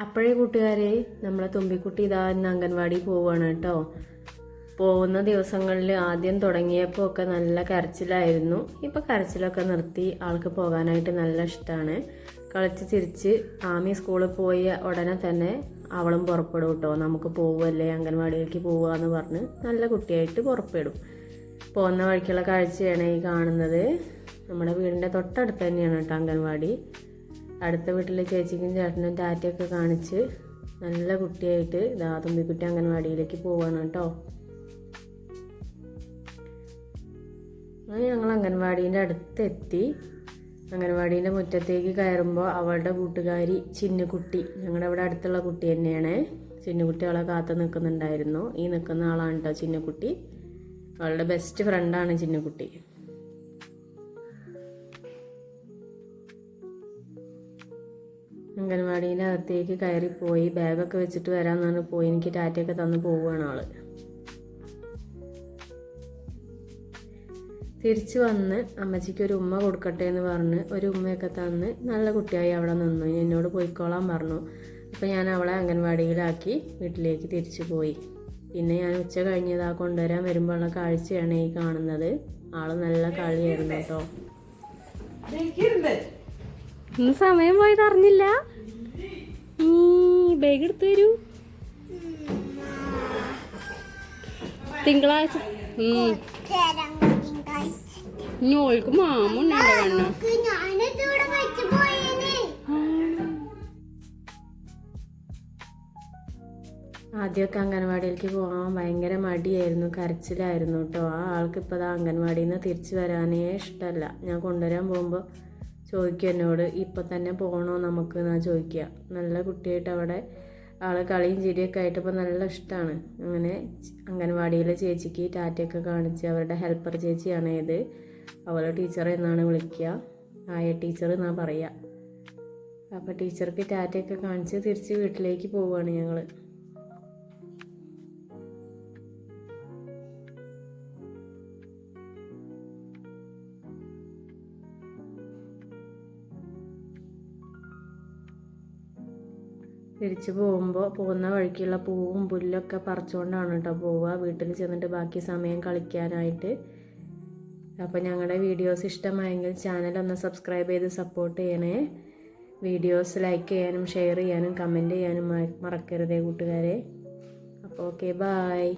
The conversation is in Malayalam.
അപ്പോഴേ കൂട്ടുകാരെ, നമ്മളെ തുമ്പിക്കുട്ടി ഇതാ ഇന്ന് അംഗൻവാടി പോവുകയാണ് കേട്ടോ. പോകുന്ന ദിവസങ്ങളിൽ ആദ്യം തുടങ്ങിയപ്പോൾ ഒക്കെ നല്ല കരച്ചിലായിരുന്നു. ഇപ്പോൾ കരച്ചിലൊക്കെ നിർത്തി. ആൾക്ക് പോകാനായിട്ട് നല്ല ഇഷ്ടമാണ്. കളിച്ച് ചിരിച്ച് ആമി സ്കൂളിൽ പോയി ഉടനെ തന്നെ അവളും പുറപ്പെടും കേട്ടോ. നമുക്ക് പോവുമല്ലേ, അംഗൻവാടിയിലേക്ക് പോവുക എന്ന് പറഞ്ഞ് നല്ല കുട്ടിയായിട്ട് പുറപ്പെടും. പോകുന്ന വഴിക്കുള്ള കാഴ്ചയാണ് ഈ കാണുന്നത്. നമ്മുടെ വീടിൻ്റെ തൊട്ടടുത്ത് തന്നെയാണ് കേട്ടോ അംഗൻവാടി. അടുത്ത വീട്ടിലെ ചേച്ചിക്കും ചേട്ടനും ടാറ്റയൊക്കെ കാണിച്ച് നല്ല കുട്ടിയായിട്ട് ഇതാ തുമ്പിക്കുട്ടി അംഗൻവാടിയിലേക്ക് പോവാണ് കേട്ടോ. ഞങ്ങൾ അംഗൻവാടീൻ്റെ അടുത്തെത്തി. അംഗൻവാടീൻ്റെ മുറ്റത്തേക്ക് കയറുമ്പോൾ അവളുടെ കൂട്ടുകാരി ചിന്നുകുട്ടി, ഞങ്ങളുടെ അവിടെ അടുത്തുള്ള കുട്ടി തന്നെയാണ്. ചിന്നുകുട്ടി അവളെ കാത്തു നിൽക്കുന്നുണ്ടായിരുന്നു. ഈ നിൽക്കുന്ന ആളാണ് കേട്ടോ ചിന്നുകുട്ടി. അവളുടെ ബെസ്റ്റ് ഫ്രണ്ടാണ് ചിന്നുകുട്ടി. അംഗൻവാടീൻ്റെ അകത്തേക്ക് കയറിപ്പോയി ബാഗൊക്കെ വെച്ചിട്ട് വരാമെന്ന് പറഞ്ഞ് പോയി. എനിക്ക് ടാറ്റയൊക്കെ തന്ന് പോവുകയാണ് ആള്. തിരിച്ചു വന്ന് അമ്മച്ചിക്ക് ഒരു ഉമ്മ കൊടുക്കട്ടെ എന്ന് പറഞ്ഞ് ഒരു ഉമ്മയൊക്കെ തന്ന് നല്ല കുട്ടിയായി അവിടെ നിന്നു. എന്നോട് പോയിക്കോളാൻ പറഞ്ഞു. അപ്പോൾ ഞാൻ അവളെ അംഗൻവാടിയിലാക്കി വീട്ടിലേക്ക് തിരിച്ചു പോയി. പിന്നെ ഞാൻ ഉച്ച കഴിഞ്ഞതാ കൊണ്ടുവരാൻ വരുമ്പോഴുള്ള കാഴ്ചയാണ് ഈ കാണുന്നത്. ആള് നല്ല കളിയായിരുന്നു കേട്ടോ. ഇന്ന് സമയം പോയത് അറിഞ്ഞില്ല. ബാഗ് എടുത്തു തരൂ. തിങ്കളാഴ്ച ഓൾക്ക് മാമുണ്ടാണ്ട കണ്ണ. ആദ്യമൊക്കെ അംഗൻവാടിയിലേക്ക് പോകാൻ ഭയങ്കര മടിയായിരുന്നു, കരച്ചിലായിരുന്നു കേട്ടോ. ആ ആൾക്ക് ഇപ്പോൾ അംഗൻവാടിയിൽ നിന്ന് തിരിച്ചു വരാനേ ഇഷ്ടമല്ല. ഞാൻ കൊണ്ടുവരാൻ പോകുമ്പോൾ ചോദിക്കും എന്നോട്, ഇപ്പം തന്നെ പോകണോ നമുക്ക് എന്നാ ചോദിക്കുക. നല്ല കുട്ടിയായിട്ട് അവിടെ ആൾ കളിയും ചിരിയൊക്കെ ആയിട്ട് ഇപ്പോൾ നല്ല ഇഷ്ടമാണ്. അങ്ങനെ അംഗൻവാടിയിലെ ചേച്ചിക്ക് ടാറ്റയൊക്കെ കാണിച്ച്, അവരുടെ ഹെൽപ്പർ ചേച്ചിയാണ് ഇത്. അവളെ ടീച്ചർ എന്നാണ് വിളിക്കുക, ആയ ടീച്ചർ എന്നാണ് പറയുക. അപ്പോൾ ടീച്ചർക്ക് ടാറ്റയൊക്കെ കാണിച്ച് തിരിച്ച് വീട്ടിലേക്ക് പോവുകയാണ് ഞങ്ങൾ. തിരിച്ചു പോകുന്ന വഴിക്കുള്ള പൂവും പുല്ലൊക്കെ പറിച്ചുകൊണ്ടാണ് കേട്ടോ പോവുക. വീട്ടിൽ ചെന്നിട്ട് ബാക്കി സമയം കളിക്കാനായിട്ട്. അപ്പോൾ ഞങ്ങളുടെ വീഡിയോസ് ഇഷ്ടമായെങ്കിൽ ചാനൽ ഒന്ന് സബ്സ്ക്രൈബ് ചെയ്ത് സപ്പോർട്ട് ചെയ്യണേ. വീഡിയോസ് ലൈക്ക് ചെയ്യാനും ഷെയർ ചെയ്യാനും കമൻറ്റ് ചെയ്യാനും മറക്കരുതേ കൂട്ടുകാരെ. അപ്പോൾ ഓക്കെ, ബായ്.